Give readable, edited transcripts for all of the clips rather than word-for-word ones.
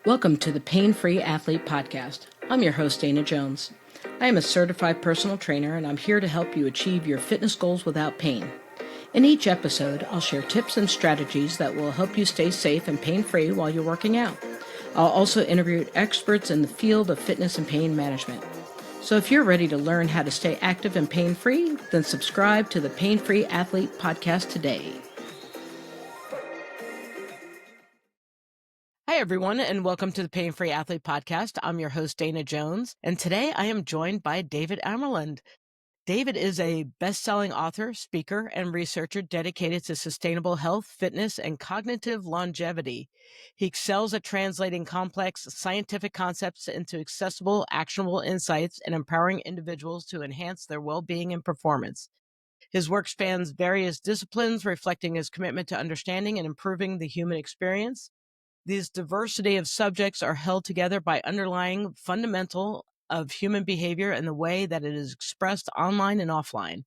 Welcome to the Pain-Free Athlete Podcast. I'm your host, Dana Jones. I am a certified personal trainer, and I'm here to help you achieve your fitness goals without pain. In each episode, I'll share tips and strategies that will help you stay safe and pain-free while you're working out. I'll also interview experts in the field of fitness and pain management. So if you're ready to learn how to stay active and pain-free, then subscribe to the Pain-Free Athlete Podcast today. Hi, everyone, and welcome to the Pain-Free Athlete Podcast. I'm your host, Dana Jones, and today I am joined by David Amerland. David is a best-selling author, speaker, and researcher dedicated to sustainable health, fitness, and cognitive longevity. He excels at translating complex scientific concepts into accessible, actionable insights and empowering individuals to enhance their well-being and performance. His work spans various disciplines, reflecting his commitment to understanding and improving the human experience. These diversity of subjects are held together by underlying fundamental of human behavior and the way that it is expressed online and offline.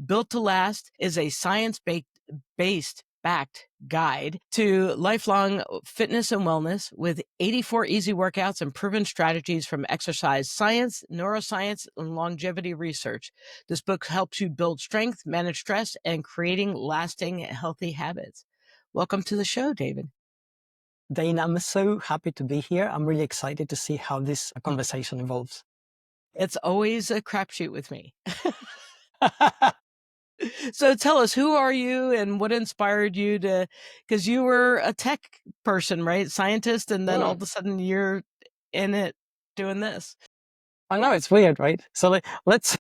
Built to Last is a science-based backed guide to lifelong fitness and wellness with 84 easy workouts and proven strategies from exercise science, neuroscience, and longevity research. This book helps you build strength, manage stress, and creating lasting healthy habits. Welcome to the show, David. Dana, I'm so happy to be here. I'm really excited to see how this conversation evolves. It's always a crapshoot with me. So tell us, who are you and what inspired you to, because you were a tech person, right? Scientist, and then all of a sudden you're in it doing this. I know, it's weird, right? So let's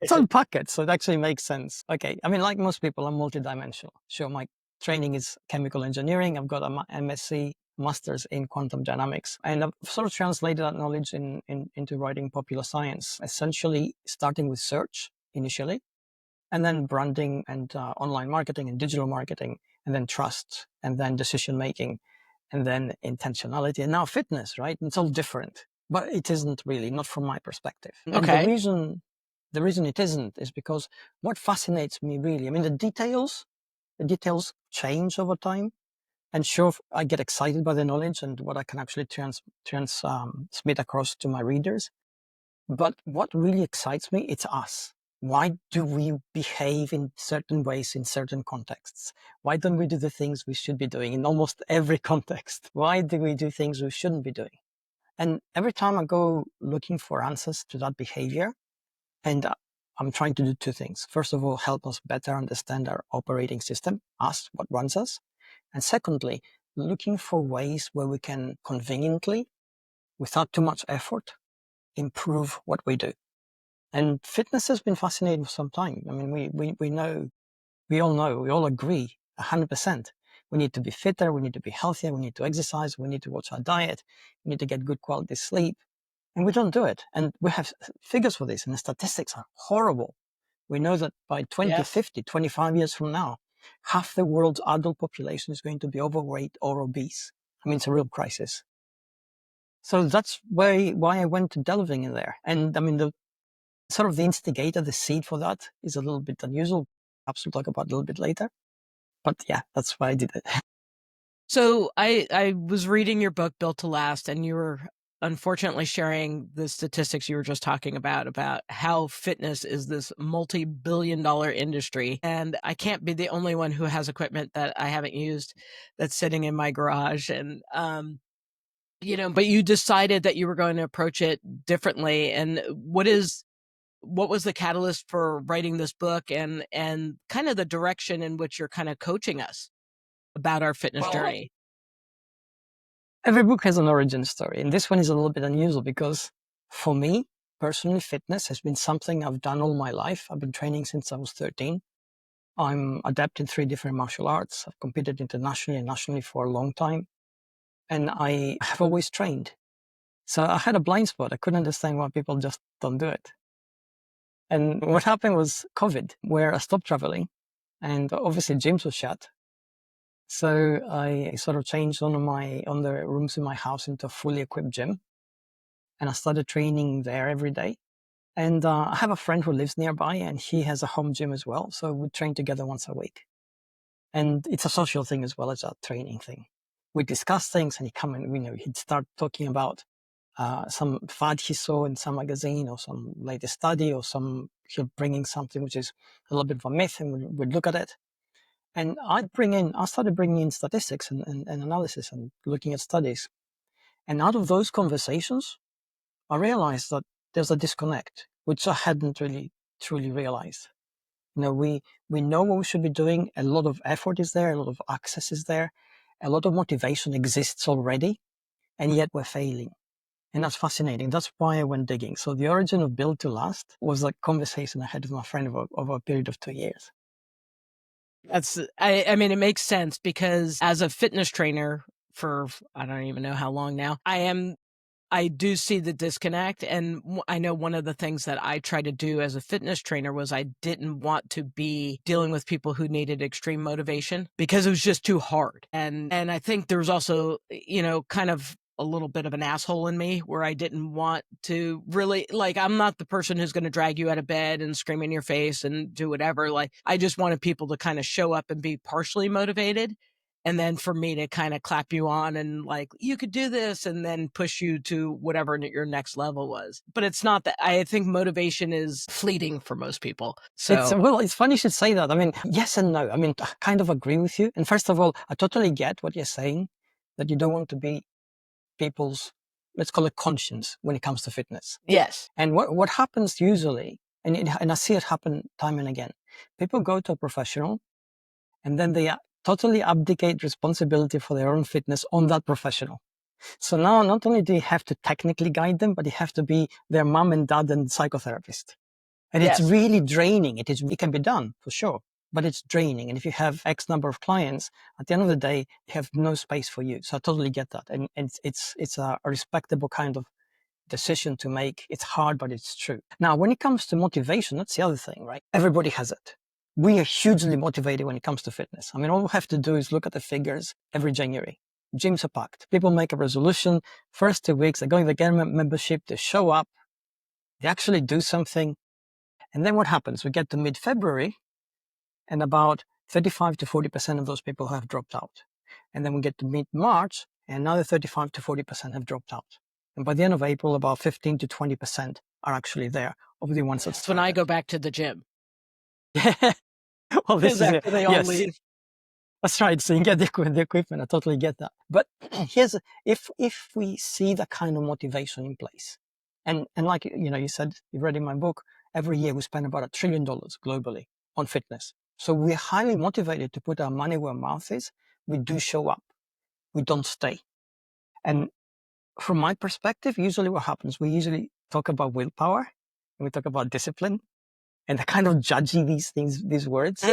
unpack it so it actually makes sense. Okay, I mean, like most people, I'm multidimensional. Sure, my training is chemical engineering. I've got a MSc, master's in quantum dynamics, and I've sort of translated that knowledge into writing popular science, essentially starting with search initially, and then branding and online marketing and digital marketing, and then trust, and then decision making, and then intentionality, and now fitness, right? It's all different, but it isn't really, not from my perspective. Okay. And the reason it isn't is because what fascinates me really, I mean, the details change over time. And sure, I get excited by the knowledge and what I can actually transmit across to my readers. But what really excites me, it's us. Why do we behave in certain ways in certain contexts? Why don't we do the things we should be doing in almost every context? Why do we do things we shouldn't be doing? And every time I go looking for answers to that behavior, and I'm trying to do two things. First of all, help us better understand our operating system, us, what runs us. And secondly, looking for ways where we can conveniently, without too much effort, improve what we do. And fitness has been fascinating for some time. I mean, we all agree 100%. We need to be fitter, we need to be healthier, we need to exercise, we need to watch our diet, we need to get good quality sleep. And we don't do it. And we have figures for this, and the statistics are horrible. We know that by 2050, 25 years from now, half the world's adult population is going to be overweight or obese. I mean, it's a real crisis. So that's why I went to delving in there. And I mean, the sort of the instigator, the seed for that is a little bit unusual. Perhaps we'll talk about it a little bit later. But yeah, that's why I did it. So I was reading your book, Built to Last, and you were unfortunately sharing the statistics you were just talking about how fitness is this multi-billion-dollar industry. And I can't be the only one who has equipment that I haven't used that's sitting in my garage. And, but you decided that you were going to approach it differently. And what was the catalyst for writing this book and kind of the direction in which you're kind of coaching us about our fitness journey? Every book has an origin story, and this one is a little bit unusual because for me, personally, fitness has been something I've done all my life. I've been training since I was 13. I'm adept in 3 different martial arts. I've competed internationally and nationally for a long time, and I have always trained. So I had a blind spot. I couldn't understand why people just don't do it. And what happened was COVID, where I stopped traveling, and obviously gyms were shut. So I sort of changed on the rooms in my house into a fully equipped gym. And I started training there every day. And I have a friend who lives nearby and he has a home gym as well. So we train together once a week. And it's a social thing as well as a training thing. we discuss things, and he'd start talking about some fad he saw in some magazine or some latest study or he'll bring in something which is a little bit of a myth, and we'd look at it. And I started bringing in statistics and analysis and looking at studies. And out of those conversations, I realized that there's a disconnect, which I hadn't really truly realized. We know what we should be doing. A lot of effort is there. A lot of access is there. A lot of motivation exists already, and yet we're failing. And that's fascinating. That's why I went digging. So the origin of Build to Last was a conversation I had with my friend over a period of 2 years. I mean, it makes sense because as a fitness trainer for, I don't even know how long now, I do see the disconnect. And I know one of the things that I tried to do as a fitness trainer was I didn't want to be dealing with people who needed extreme motivation because it was just too hard. And I think there was also, kind of a little bit of an asshole in me where I didn't want to really, like, I'm not the person who's going to drag you out of bed and scream in your face and do whatever. Like, I just wanted people to kind of show up and be partially motivated. And then for me to kind of clap you on and like, you could do this, and then push you to whatever your next level was. But it's not that. I think motivation is fleeting for most people. So It's funny you should say that. I mean, yes and no. I mean, I kind of agree with you. And first of all, I totally get what you're saying, that you don't want to be people's, let's call it, conscience when it comes to fitness. yes. And what happens usually, and I see it happen time and again, people go to a professional and then they totally abdicate responsibility for their own fitness on that professional. So now not only do you have to technically guide them, but you have to be their mom and dad and psychotherapist. And Yes. it's really draining. It can be done for sure, but it's draining. And if you have X number of clients, at the end of the day, they have no space for you. So I totally get that. And it's a respectable kind of decision to make. It's hard, but it's true. Now, when it comes to motivation, that's the other thing, right? Everybody has it. We are hugely motivated when it comes to fitness. I mean, all we have to do is look at the figures every January. Gyms are packed. People make a resolution. First 2 weeks, they're going to get a membership. They show up. They actually do something. And then what happens? We get to mid-February, and about 35 to 40% of those people have dropped out. And then we get to mid-March, and another 35 to 40% have dropped out. And by the end of April, about 15 to 20% are actually there of the ones that That's when I go back to the gym. Well, this is it. After they all Yes, leave. that's right. So you get the equipment. I totally get that. But if we see that kind of motivation in place, and like you said, you've read in my book, every year we spend about $1 trillion globally on fitness. So we're highly motivated to put our money where our mouth is. We do show up. We don't stay. And from my perspective, usually what happens, we usually talk about willpower and we talk about discipline, and they're kind of judging these words.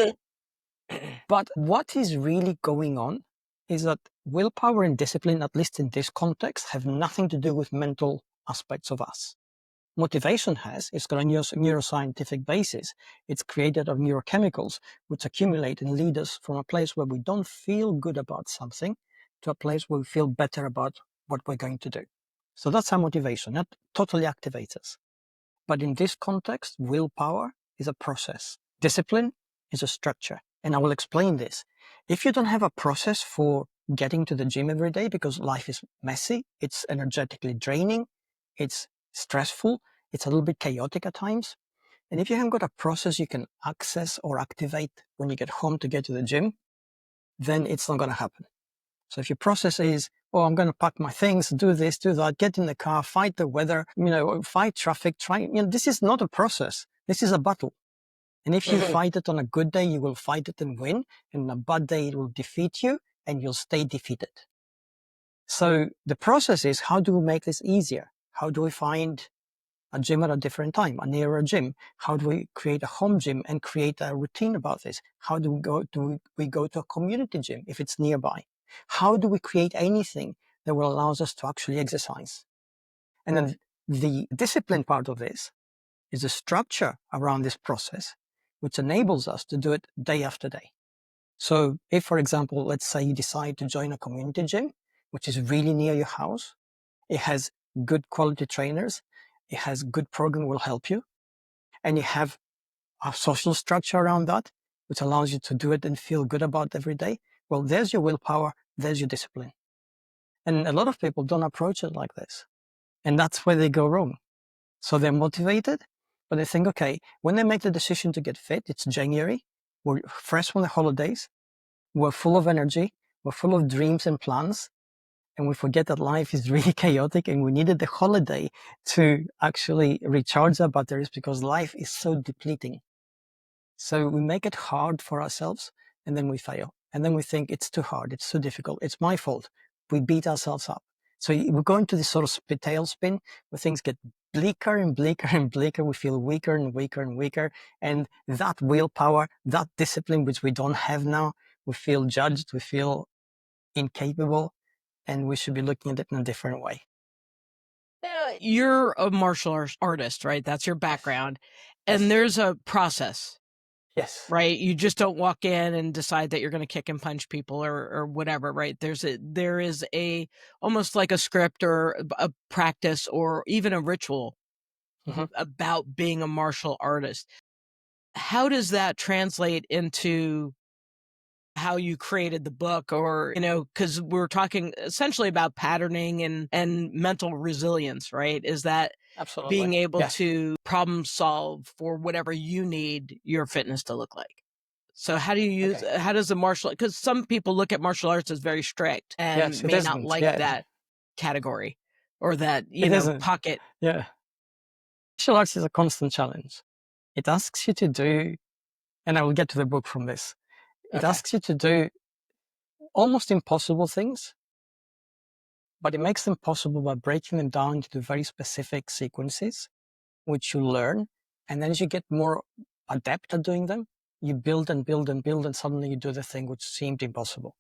But what is really going on is that willpower and discipline, at least in this context, have nothing to do with mental aspects of us. Motivation it's got a neuroscientific basis. It's created of neurochemicals, which accumulate and lead us from a place where we don't feel good about something to a place where we feel better about what we're going to do. So that's our motivation. That totally activates us. But in this context, willpower is a process. Discipline is a structure. And I will explain this. If you don't have a process for getting to the gym every day because life is messy, it's energetically draining, it's stressful, it's a little bit chaotic at times. And if you haven't got a process you can access or activate when you get home to get to the gym, then it's not going to happen. So if your process is, oh, I'm going to pack my things, do this, do that, get in the car, fight the weather, fight traffic, this is not a process. This is a battle. And if you fight it on a good day, you will fight it and win. And on a bad day, it will defeat you and you'll stay defeated. So the process is, how do we make this easier? How do we find a gym at a different time, a nearer gym? How do we create a home gym and create a routine about this? How do we go to a community gym if it's nearby? How do we create anything that will allow us to actually exercise? And then the discipline part of this is a structure around this process, which enables us to do it day after day. So if, for example, let's say you decide to join a community gym, which is really near your house, it has good quality trainers, it has good program will help you, and you have a social structure around that, which allows you to do it and feel good about it every day. Well, there's your willpower, there's your discipline. And a lot of people don't approach it like this. And that's where they go wrong. So they're motivated, but they think, okay, when they make the decision to get fit, it's January, we're fresh from the holidays, we're full of energy, we're full of dreams and plans, and we forget that life is really chaotic and we needed the holiday to actually recharge our batteries because life is so depleting. So we make it hard for ourselves and then we fail. And then we think it's too hard, it's too difficult, it's my fault. We beat ourselves up. So we go into this sort of tailspin where things get bleaker and bleaker and bleaker. We feel weaker and weaker and weaker. And that willpower, that discipline, which we don't have now, we feel judged, we feel incapable, and we should be looking at it in a different way. You're a martial artist, right? That's your Yes. background. And Yes. there's a process, Yes. right? You just don't walk in and decide that you're going to kick and punch people or whatever, right? There is a almost like a script or a practice or even a ritual Mhm. about being a martial artist. How does that translate into how you created the book? Or, because we're talking essentially about patterning and mental resilience, right? Is that Absolutely. being able Yes. to problem solve for whatever you need your fitness to look like. So Okay. how does the martial, because some people look at martial arts as very strict and Yes, it may not isn't. like Yeah, that category or that, it isn't. pocket. Yeah. Martial arts is a constant challenge. It asks you to do, and I will get to the book from this. It Okay. asks you to do almost impossible things, but it makes them possible by breaking them down into very specific sequences, which you learn. And then as you get more adept at doing them, you build and build and build, and suddenly you do the thing which seemed impossible.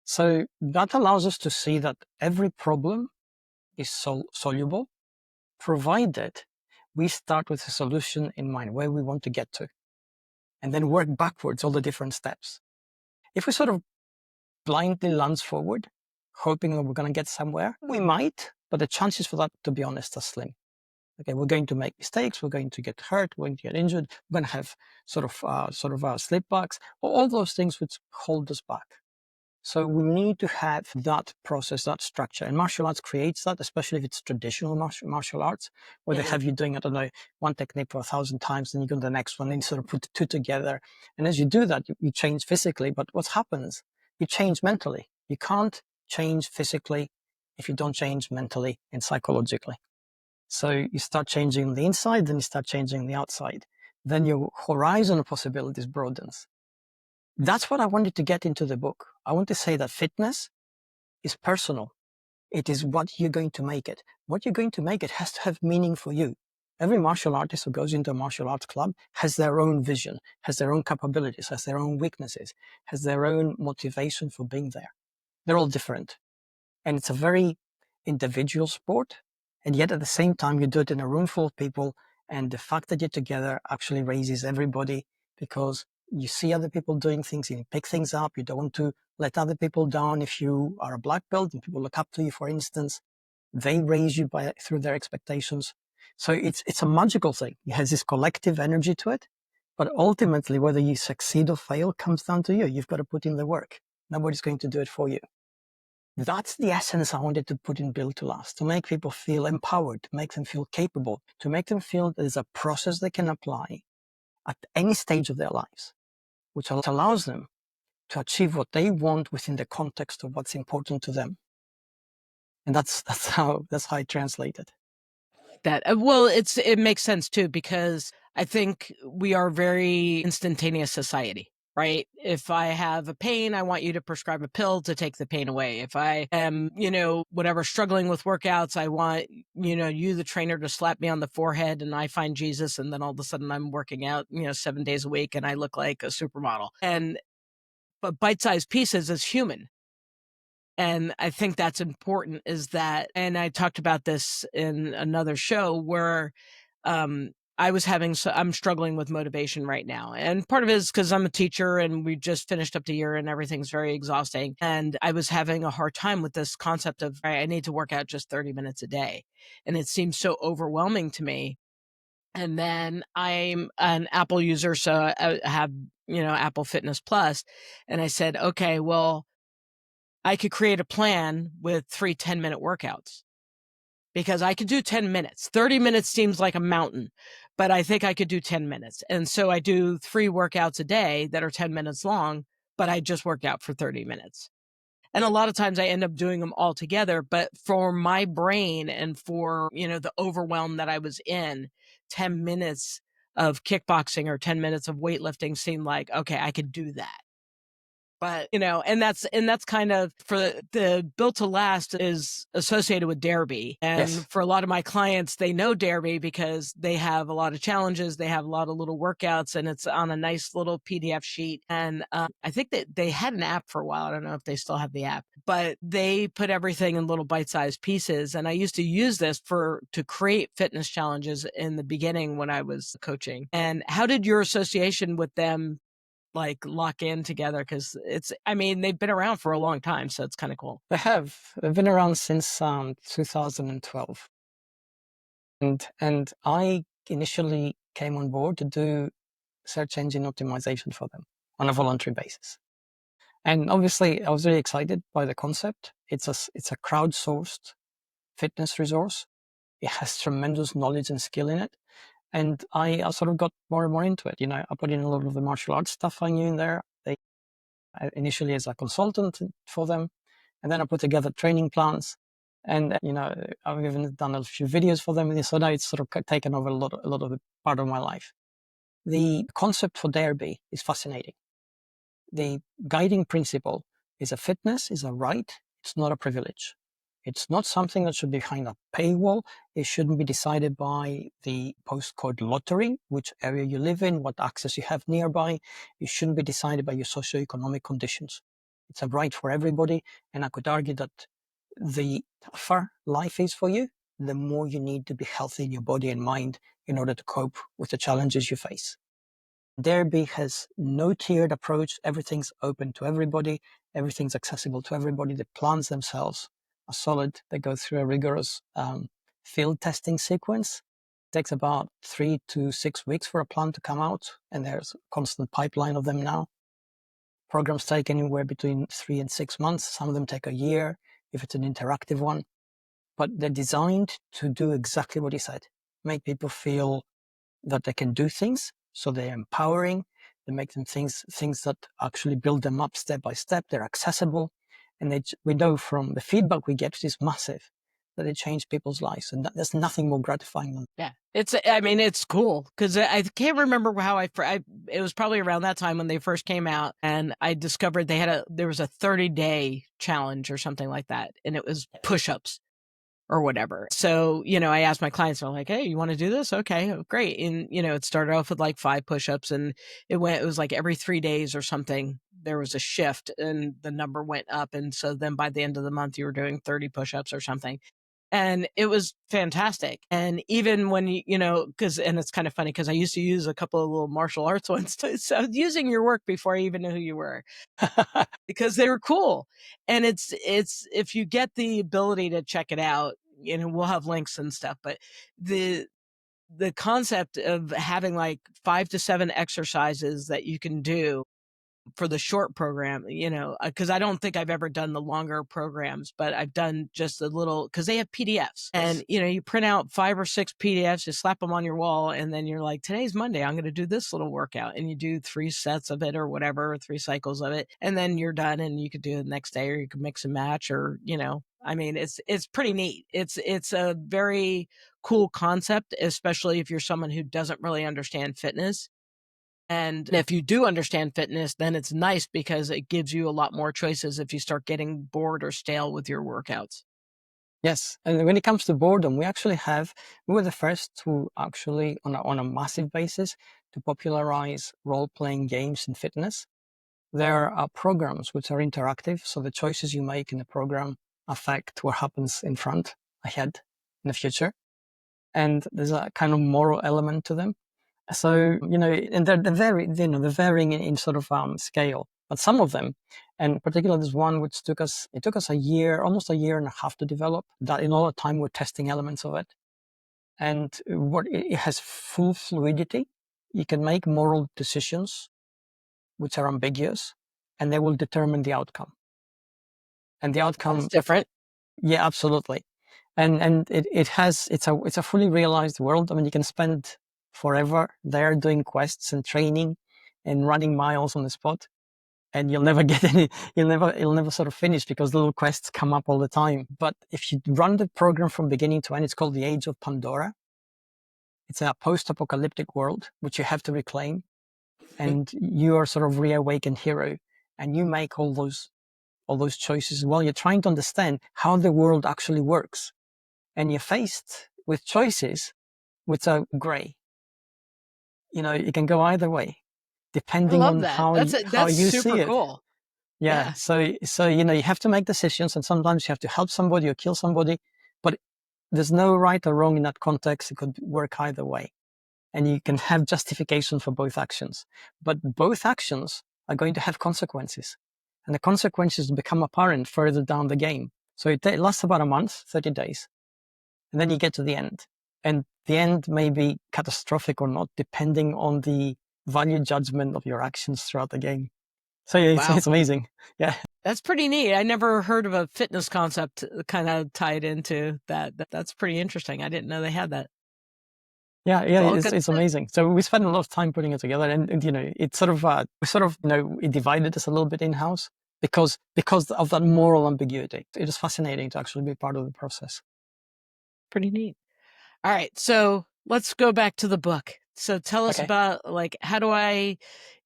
So that allows us to see that every problem is soluble, provided we start with a solution in mind where we want to get to, and then work backwards all the different steps. If we sort of blindly lunge forward, hoping that we're going to get somewhere, we might, but the chances for that, to be honest, are slim. Okay, we're going to make mistakes, we're going to get hurt, we're going to get injured, we're going to have slipbacks, all those things which hold us back. So we need to have that process, that structure. And martial arts creates that, especially if it's traditional martial arts, where they Mhm. have you doing, I don't know, one technique for 1,000 times, then you go to the next one, and you sort of put the two together. And as you do that, you change physically. But what happens? You change mentally. You can't change physically if you don't change mentally and psychologically. So you start changing the inside, then you start changing the outside. Then your horizon of possibilities broadens. That's what I wanted to get into the book. I want to say that fitness is personal. It is what you're going to make it. What you're going to make it has to have meaning for you. Every martial artist who goes into a martial arts club has their own vision, has their own capabilities, has their own weaknesses, has their own motivation for being there. They're all different. And it's a very individual sport. And yet at the same time, you do it in a room full of people. And the fact that you're together actually raises everybody because you see other people doing things, you pick things up. You don't want to let other people down. If you are a black belt and people look up to you, for instance, they raise you through their expectations. So it's a magical thing. It has this collective energy to it. But ultimately, whether you succeed or fail comes down to you. You've got to put in the work. Nobody's going to do it for you. That's the essence I wanted to put in Build to Last, to make people feel empowered, to make them feel capable, to make them feel there's a process they can apply at any stage of their lives, which allows them to achieve what they want within the context of what's important to them. And that's how I translate it. That well, it makes sense too because I think we are a very instantaneous society, right? If I have a pain, I want you to prescribe a pill to take the pain away. If I am, whatever, struggling with workouts, I want, you, the trainer, to slap me on the forehead and I find Jesus. And then all of a sudden I'm working out, 7 days a week and I look like a supermodel. But bite-sized pieces is human. And I think that's important is that, and I talked about this in another show where, um, I'm struggling with motivation right now. And part of it is because I'm a teacher and we just finished up the year and everything's very exhausting. And I was having a hard time with this concept of I need to work out just 30 minutes a day. And it seems so overwhelming to me. And then I'm an Apple user, so I have, Apple Fitness Plus. And I said, okay, well, I could create a plan with 3 10-minute workouts because I could do 10 minutes. 30 minutes seems like a mountain, but I think I could do 10 minutes. And so I do 3 workouts a day that are 10 minutes long, but I just worked out for 30 minutes. And a lot of times I end up doing them all together, but for my brain and for, the overwhelm that I was in, 10 minutes of kickboxing or 10 minutes of weightlifting seemed like, okay, I could do that. But, and that's kind of for the Built to Last is associated with Derby. And Yes. for a lot of my clients, they know Derby because they have a lot of challenges. They have a lot of little workouts and it's on a nice little PDF sheet. And I think that they had an app for a while. I don't know if they still have the app, but they put everything in little bite-sized pieces. And I used to use this to create fitness challenges in the beginning when I was coaching. And how did your association with them like lock in together? Because they've been around for a long time, so it's kind of cool. They have. They've been around since 2012. And I initially came on board to do search engine optimization for them on a voluntary basis. And obviously, I was really excited by the concept. It's a crowdsourced fitness resource. It has tremendous knowledge and skill in it. And I sort of got more and more into it. I put in a lot of the martial arts stuff I knew in there. Initially as a consultant for them, and then I put together training plans. And I've even done a few videos for them. So now it's sort of taken over a lot of the part of my life. The concept for Derby is fascinating. The guiding principle is a fitness is a right. It's not a privilege. It's not something that should be behind a paywall. It shouldn't be decided by the postcode lottery, which area you live in, what access you have nearby. It shouldn't be decided by your socioeconomic conditions. It's a right for everybody. And I could argue that the tougher life is for you, the more you need to be healthy in your body and mind in order to cope with the challenges you face. Derby has no tiered approach. Everything's open to everybody. Everything's accessible to everybody. The plans themselves are solid. They go through a rigorous field testing sequence. It takes about 3 to 6 weeks for a plan to come out, and there's a constant pipeline of them now. Programs take anywhere between 3 and 6 months. Some of them take a year if it's an interactive one. But they're designed to do exactly what he said, make people feel that they can do things. So they're empowering. They make them things that actually build them up step by step. They're accessible. And we know from the feedback we get, which is massive, that they change people's lives. And there's nothing more gratifying than Yeah. It's cool because I can't remember how it was probably around that time when they first came out and I discovered there was a 30-day challenge or something like that. And it was push-ups or whatever. So, I asked my clients, I'm like, hey, you want to do this? Okay, great. And, it started off with like 5 push-ups and it was like every 3 days or something, there was a shift and the number went up. And so then by the end of the month, you were doing 30 push-ups or something. And it was fantastic. And even when and it's kind of funny because I used to use a couple of little martial arts ones. So I was using your work before I even knew who you were because they were cool. And it's if you get the ability to check it out, we'll have links and stuff, but the concept of having like 5 to 7 exercises that you can do for the short program, because I don't think I've ever done the longer programs, but I've done just a little because they have PDFs and, you print out 5 or 6 PDFs, you slap them on your wall. And then you're like, today's Monday, I'm going to do this little workout. And you do 3 sets of it or whatever, 3 cycles of it. And then you're done and you could do it the next day or you could mix and match or, it's pretty neat. It's a very cool concept, especially if you're someone who doesn't really understand fitness. And if you do understand fitness, then it's nice because it gives you a lot more choices if you start getting bored or stale with your workouts. Yes, and when it comes to boredom, we were the first to actually, on a massive basis, to popularize role-playing games in fitness. There are programs which are interactive, so the choices you make in the program affect what happens ahead, in the future. And there's a kind of moral element to them. So, and they're varying in sort of scale. But some of them, and particularly this one which took us a year, almost a year and a half to develop. That in all the time we're testing elements of it. And it has full fluidity. You can make moral decisions which are ambiguous, and they will determine the outcome. and the That's outcome, different. yeah, absolutely. And it's a fully realized world. I mean, you can spend forever there doing quests and training and running miles on the spot, and you'll never get any, you'll never sort of finish because little quests come up all the time. But if you run the program from beginning to end, it's called the Age of Pandora. It's a post-apocalyptic world which you have to reclaim, and you are sort of reawakened hero, and you make all those choices while you're trying to understand how the world actually works. And you're faced with choices which are gray. It can go either way, I depending love on that. how That's you super see it. cool. Yeah. Yeah. So you have to make decisions, and sometimes you have to help somebody or kill somebody, but there's no right or wrong in that context. It could work either way, and you can have justification for both actions. But both actions are going to have consequences, and the consequences become apparent further down the game. So it lasts about a month, 30 days, and then you get to the end. And the end may be catastrophic or not, depending on the value judgment of your actions throughout the game. So yeah, it's, Wow. it's amazing. Yeah. That's pretty neat. I never heard of a fitness concept kind of tied into that. That's pretty interesting. I didn't know they had that. Yeah, yeah, Well, it's good. it's amazing. So we spent a lot of time putting it together, and it's sort of it divided us a little bit in house because of that moral ambiguity. It is fascinating to actually be part of the process. Pretty neat. All right. So let's go back to the book. So tell us Okay, about how do I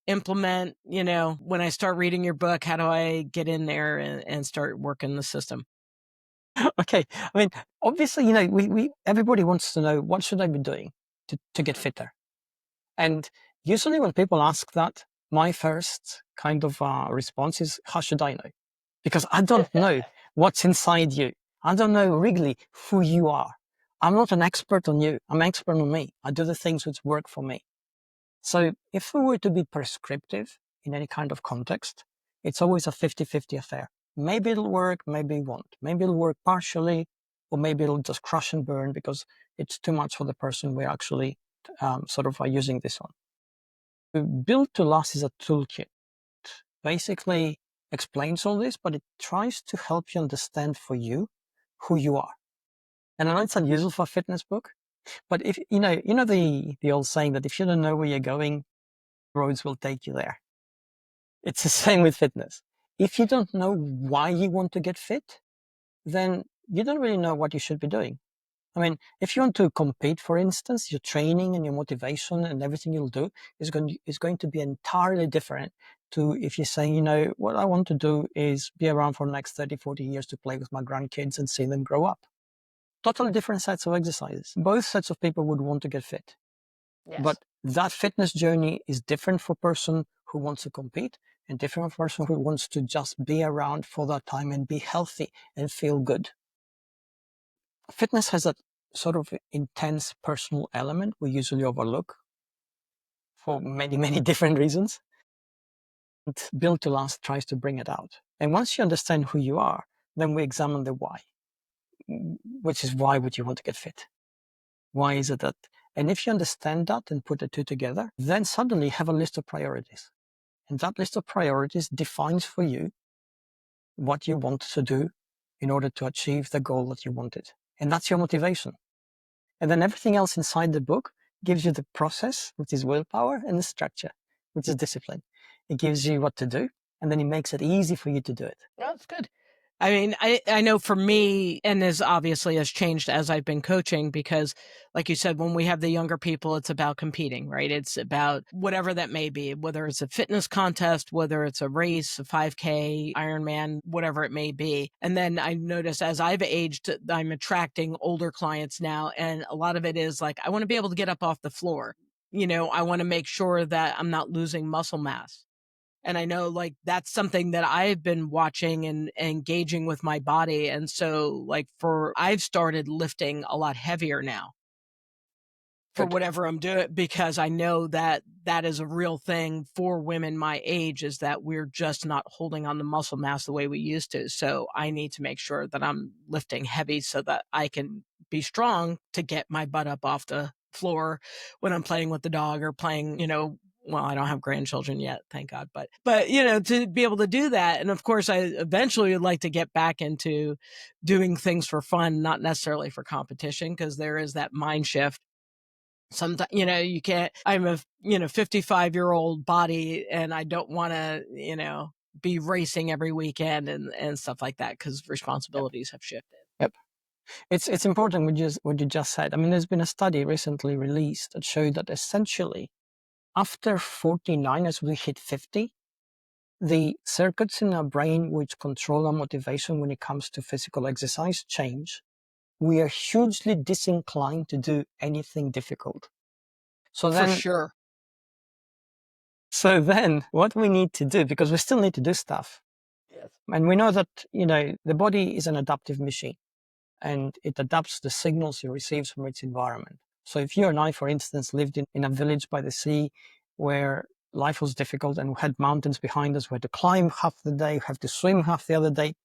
implement, when I start reading your book, how do I get in there and start working the system? okay. I mean, obviously, we everybody wants to know what should I be doing to get fitter. And usually, when people ask that, my first kind of response is, "How should I know?" Because I don't know what's inside you. I don't know really who you are. I'm not an expert on you. I'm an expert on me. I do the things which work for me. So if we were to be prescriptive in any kind of context, it's always a 50-50 affair. Maybe it'll work, maybe it won't. Maybe it'll work partially, or maybe it'll just crush and burn because it's too much for the person we're actually using this on. Build to Last is a toolkit. Basically explains all this, but it tries to help you understand for you who you are. And I know it's unusual for a fitness book, but if the old saying that if you don't know where you're going, roads will take you there. It's the same with fitness. If you don't know why you want to get fit, then you don't really know what you should be doing. I mean, if you want to compete, for instance, your training and your motivation and everything you'll do is going to be entirely different to if you say, what I want to do is be around for the next 30, 40 years to play with my grandkids and see them grow up. Totally different sets of exercises. Both sets of people would want to get fit. But Yes. that fitness journey is different for a person who wants to compete and different for a person who wants to just be around for that time and be healthy and feel good. Fitness has a sort of intense personal element we usually overlook for many, many different reasons. And Build to Last tries to bring it out. And once you understand who you are, then we examine the why, which is why would you want to get fit? Why is it that? And if you understand that and put the two together, then suddenly you have a list of priorities. And that list of priorities defines for you what you want to do in order to achieve the goal that you wanted. And that's your motivation. And then everything else inside the book gives you the process, which is willpower, and the structure, which is discipline. It gives you what to do, and then it makes it easy for you to do it. That's good. I mean, I know for me, and this obviously has changed as I've been coaching because, like you said, when we have the younger people, it's about competing, right? It's about whatever that may be, whether it's a fitness contest, whether it's a race, a 5K, Ironman, whatever it may be. And then I notice as I've aged, I'm attracting older clients now. And a lot of it is like, I want to be able to get up off the floor. I want to make sure that I'm not losing muscle mass. And I know that's something that I've been watching and engaging with my body. And so I've started lifting a lot heavier now for Good. whatever I'm doing because I know that that is a real thing for women my age is that we're just not holding on the muscle mass the way we used to. So I need to make sure that I'm lifting heavy so that I can be strong to get my butt up off the floor when I'm playing with the dog or playing, well, I don't have grandchildren yet, thank God, but you know, to be able to do that. And of course, I eventually would like to get back into doing things for fun, not necessarily for competition, because there is that mind shift. Sometimes, you know, you can't, I'm a, you know, 55-year-old body, and I don't want to, you know, be racing every weekend and stuff like that, because Yep. responsibilities have shifted. Yep. It's important what you just said. I mean, there's been a study recently released that showed that essentially after 49, as we hit 50, the circuits in our brain which control our motivation when it comes to physical exercise change. We are hugely disinclined to do anything difficult. So For then, sure. so then what we need to do, because we still need to do stuff, Yes. and we know that, you know, the body is an adaptive machine and it adapts the signals it receives from its environment. So if you and I, for instance, lived in a village by the sea where life was difficult and we had mountains behind us, we had to climb half the day, we have to swim half the other day,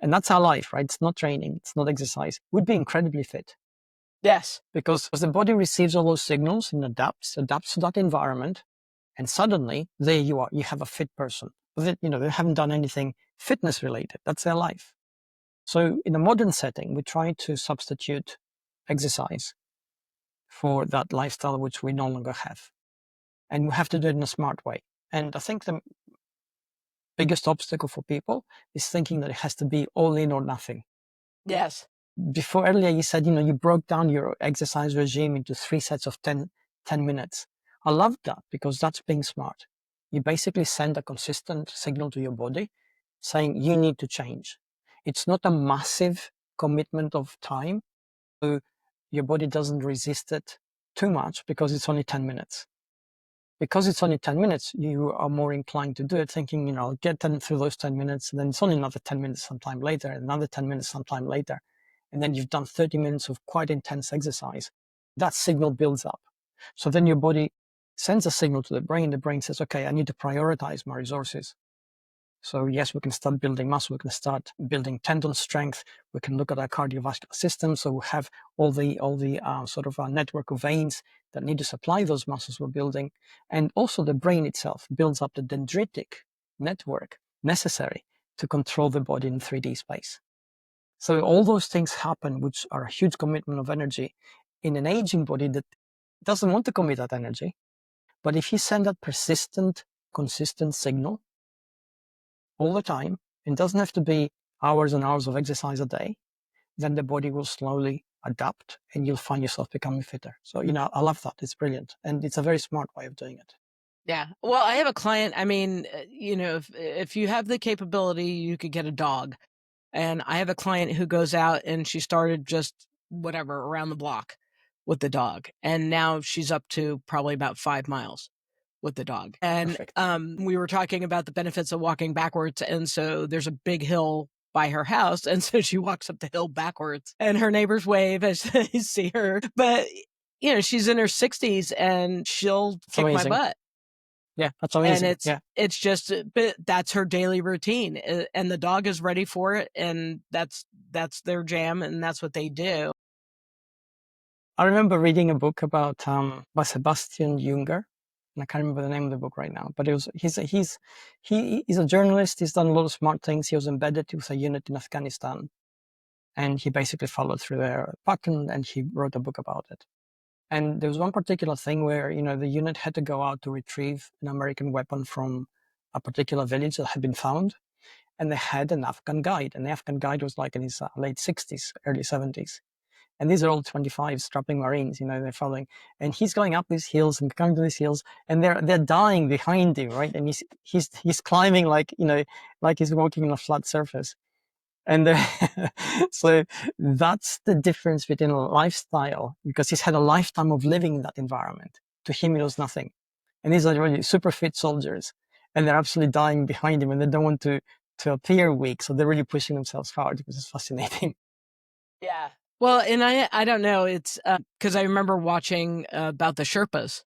and that's our life, right? It's not training, it's not exercise. We'd be incredibly fit Yes. because the body receives all those signals and adapts to that environment. And suddenly there you are, you have a fit person. But you know, they haven't done anything fitness related. That's their life. So in a modern setting, we try to substitute exercise for that lifestyle which we no longer have. And we have to do it in a smart way. And I think the biggest obstacle for people is thinking that it has to be all in or nothing. Yes. Before earlier, you said, you know, you broke down your exercise regime into 3 sets of 10 minutes. I love that because that's being smart. You basically send a consistent signal to your body saying you need to change. It's not a massive commitment of time. So your body doesn't resist it too much because it's only 10 minutes. Because it's only 10 minutes, you are more inclined to do it thinking, you know, I'll get through those 10 minutes, and then it's only another 10 minutes sometime later, another 10 minutes sometime later. And then you've done 30 minutes of quite intense exercise. That signal builds up. So then your body sends a signal to the brain. The brain says, okay, I need to prioritize my resources. So yes, we can start building muscle. We can start building tendon strength. We can look at our cardiovascular system. So we have all the sort of network of veins that need to supply those muscles we're building. And also the brain itself builds up the dendritic network necessary to control the body in 3D space. So all those things happen, which are a huge commitment of energy in an aging body that doesn't want to commit that energy. But if you send that persistent, consistent signal all the time, it doesn't have to be hours and hours of exercise a day, then the body will slowly adapt and you'll find yourself becoming fitter. So, you know, I love that. It's brilliant. And it's a very smart way of doing it. Yeah. Well, I have a client. I mean, you know, if you have the capability, you could get a dog. And I have a client who goes out and she started just whatever around the block with the dog. And now she's up to probably about 5 miles with the dog. And Perfect. we were talking about the benefits of walking backwards. And so there's a big hill by her house. And so she walks up the hill backwards and her neighbors wave as they see her. But, you know, she's in her 60s and she'll It's kick my amazing. butt. Yeah, that's And amazing. Yeah. it's just, but that's her daily routine, and the dog is ready for it, and that's their jam, and that's what they do. I remember reading a book about by Sebastian Junger, and I can't remember the name of the book right now, but it was he's a journalist. He's done a lot of smart things. He was embedded with a unit in Afghanistan, and he basically followed through their pattern, and he wrote a book about it. And there was one particular thing where, you know, the unit had to go out to retrieve an American weapon from a particular village that had been found, and they had an Afghan guide, and the Afghan guide was like in his late 60s, early 70s. And these are all 25 strapping Marines, you know, they're following. And he's going up these hills and coming to these hills, and they're dying behind him, right? And he's climbing like, you know, like he's walking on a flat surface. And so that's the difference between a lifestyle, because he's had a lifetime of living in that environment. To him, it was nothing. And these are really super fit soldiers, and they're absolutely dying behind him, and they don't want to appear weak, so they're really pushing themselves hard, which is fascinating. Yeah. Well, and I don't know, it's, because I remember watching, about the Sherpas,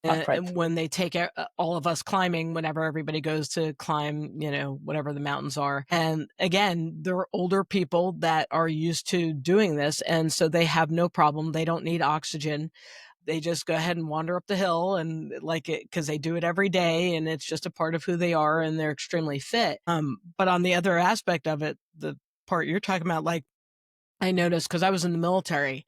Mm. Great. and when they take all of us climbing, whenever everybody goes to climb, you know, whatever the mountains are. And again, they're older people that are used to doing this, and so they have no problem. They don't need oxygen. they just go ahead and wander up the hill and like it because they do it every day and it's just a part of who they are and they're extremely fit. But on the other aspect of it, the part you're talking about, like I noticed because I was in the military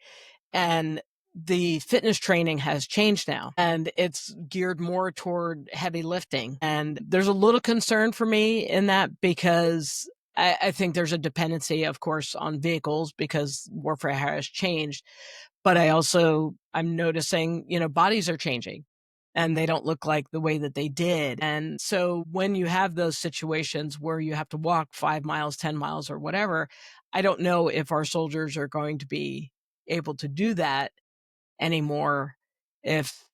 and the fitness training has changed now and it's geared more toward heavy lifting. And there's a little concern for me in that because I think there's a dependency, of course, on vehicles because warfare has changed. But I'm noticing, bodies are changing and they don't look like the way that they did. And so when you have those situations where you have to walk 5 miles, 10 miles or whatever, I don't know if our soldiers are going to be able to do that anymore if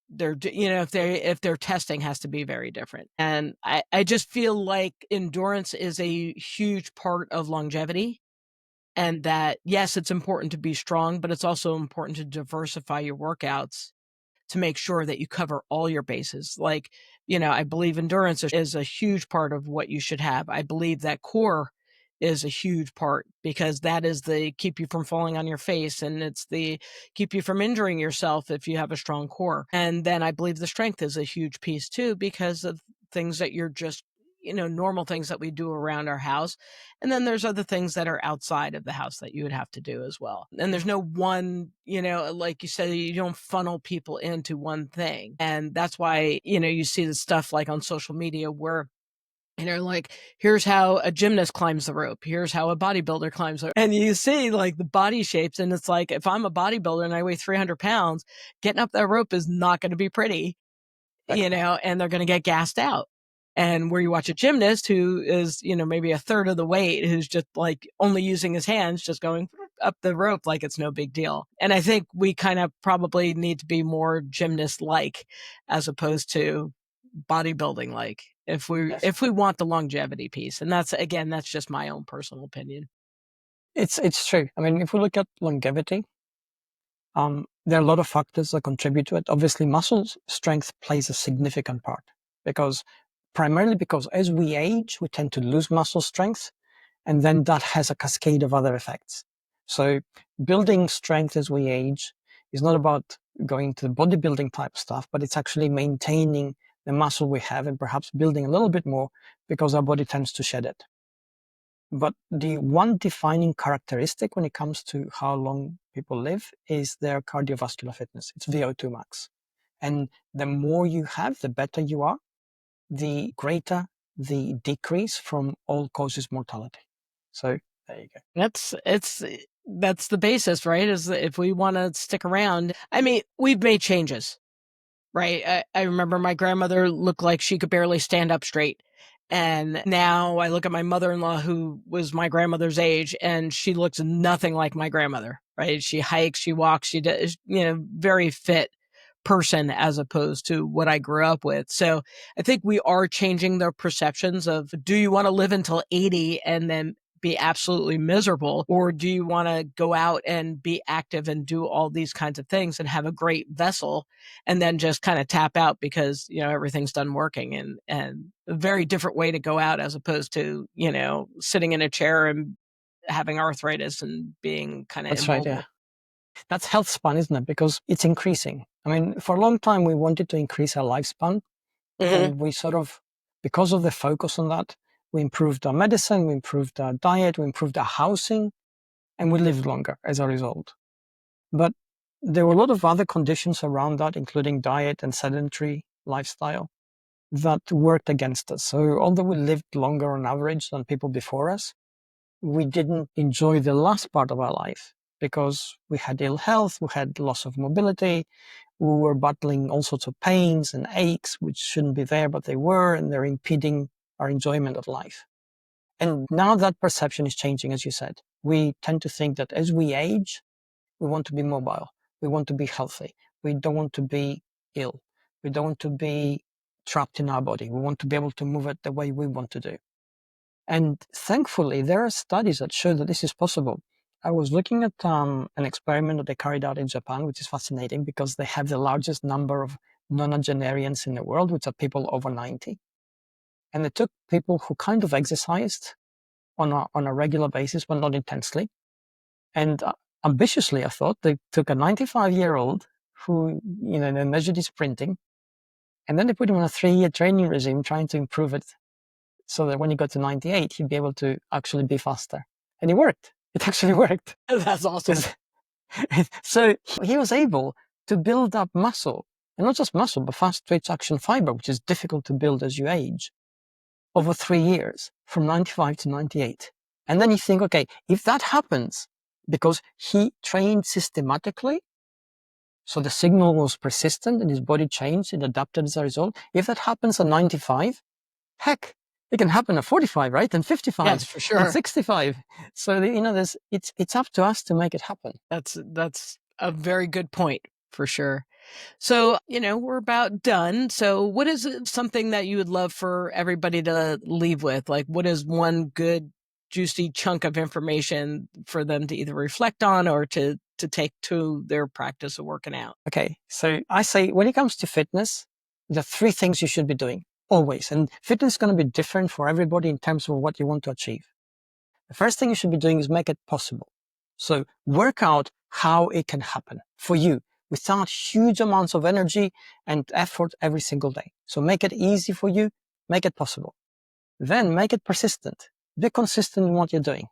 if their testing has to be very different. And I just feel like endurance is a huge part of longevity. And that, yes, it's important to be strong, but it's also important to diversify your workouts to make sure that you cover all your bases. Like, I believe endurance is a huge part of what you should have. I believe that core is a huge part because that is the keep you from falling on your face and it's the keep you from injuring yourself if you have a strong core. And then I believe the strength is a huge piece too because of things that you're just normal things that we do around our house. And then there's other things that are outside of the house that you would have to do as well. And there's no one, like you said, you don't funnel people into one thing. And that's why, you see the stuff like on social media where like, here's how a gymnast climbs the rope. Here's how a bodybuilder climbs the rope. And you see like the body shapes. And it's like, if I'm a bodybuilder and I weigh 300 pounds, getting up that rope is not going to be pretty, and they're going to get gassed out. And where you watch a gymnast who is, maybe a third of the weight, who's just like only using his hands, just going up the rope like it's no big deal. And I think we kind of probably need to be more gymnast like as opposed to bodybuilding like Yes. if we want the longevity piece. And that's just my own personal opinion. It's true. I mean, if we look at longevity, there are a lot of factors that contribute to it. Obviously, muscle strength plays a significant part primarily because as we age, we tend to lose muscle strength, and then that has a cascade of other effects. So building strength as we age is not about going to the bodybuilding type stuff, but it's actually maintaining the muscle we have and perhaps building a little bit more because our body tends to shed it. But the one defining characteristic when it comes to how long people live is their cardiovascular fitness. It's VO2 max. And the more you have, the better you are, the greater the decrease from all causes mortality. So there you go. That's the basis, right? Is that if we want to stick around, I mean, we've made changes, right? I remember my grandmother looked like she could barely stand up straight. And now I look at my mother-in-law, who was my grandmother's age, and she looks nothing like my grandmother, right? She hikes, she walks, she does, very fit person as opposed to what I grew up with. So I think we are changing the perceptions of, do you want to live until 80 and then be absolutely miserable, or do you want to go out and be active and do all these kinds of things and have a great vessel and then just kind of tap out because everything's done working? And a very different way to go out as opposed to sitting in a chair and having arthritis and being kind of That's right. immobile. Yeah. That's health span, isn't it? Because it's increasing. I mean, for a long time, we wanted to increase our lifespan. And we sort of, because of the focus on that, we improved our medicine, we improved our diet, we improved our housing, and we lived longer as a result. But there were a lot of other conditions around that, including diet and sedentary lifestyle, that worked against us. So although we lived longer on average than people before us, we didn't enjoy the last part of our life because we had ill health, we had loss of mobility, we were battling all sorts of pains and aches, which shouldn't be there, but they were, and they're impeding our enjoyment of life. And now that perception is changing, as you said. We tend to think that as we age, we want to be mobile. We want to be healthy. We don't want to be ill. We don't want to be trapped in our body. We want to be able to move it the way we want to do. And thankfully, there are studies that show that this is possible. I was looking at an experiment that they carried out in Japan, which is fascinating because they have the largest number of nonagenarians in the world, which are people over 90. And they took people who kind of exercised on a regular basis, but not intensely. And ambitiously, I thought, they took a 95-year-old who, they measured his printing, and then they put him on a 3-year training regime trying to improve it so that when he got to 98, he'd be able to actually be faster. And it worked. It actually worked. That's awesome. So he was able to build up muscle, and not just muscle, but fast twitch action fiber, which is difficult to build as you age, over 3 years, from 95 to 98. And then you think, okay, if that happens because he trained systematically, so the signal was persistent and his body changed, it adapted as a result. If that happens at 95, heck, it can happen at 45, right? And 55, Yes, for sure. and 65. So, it's up to us to make it happen. That's a very good point, for sure. So, we're about done. So what is something that you would love for everybody to leave with? Like, what is one good, juicy chunk of information for them to either reflect on or to take to their practice of working out? Okay, so I say when it comes to fitness, there are 3 things you should be doing always. And fitness is going to be different for everybody in terms of what you want to achieve. The first thing you should be doing is make it possible. So work out how it can happen for you without huge amounts of energy and effort every single day. So make it easy for you, make it possible. Then make it persistent. Be consistent in what you're doing.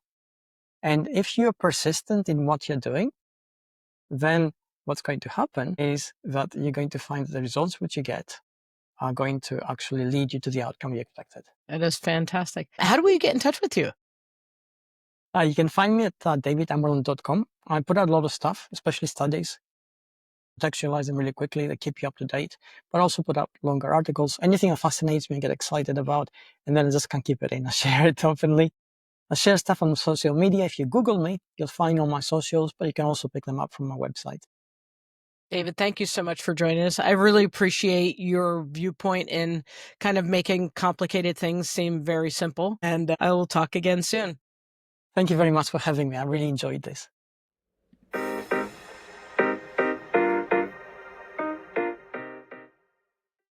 And if you're persistent in what you're doing, then what's going to happen is that you're going to find that the results which you get are going to actually lead you to the outcome you expected. That is fantastic. How do we get in touch with you? You can find me at davidamerland.com. I put out a lot of stuff, especially studies. Contextualize them really quickly. They keep you up to date, but also put out longer articles. Anything that fascinates me, I get excited about, and then I just can't keep it in. I share it openly. I share stuff on social media. If you Google me, you'll find all my socials, but you can also pick them up from my website. David, thank you so much for joining us. I really appreciate your viewpoint in kind of making complicated things seem very simple, and I will talk again soon. Thank you very much for having me. I really enjoyed this.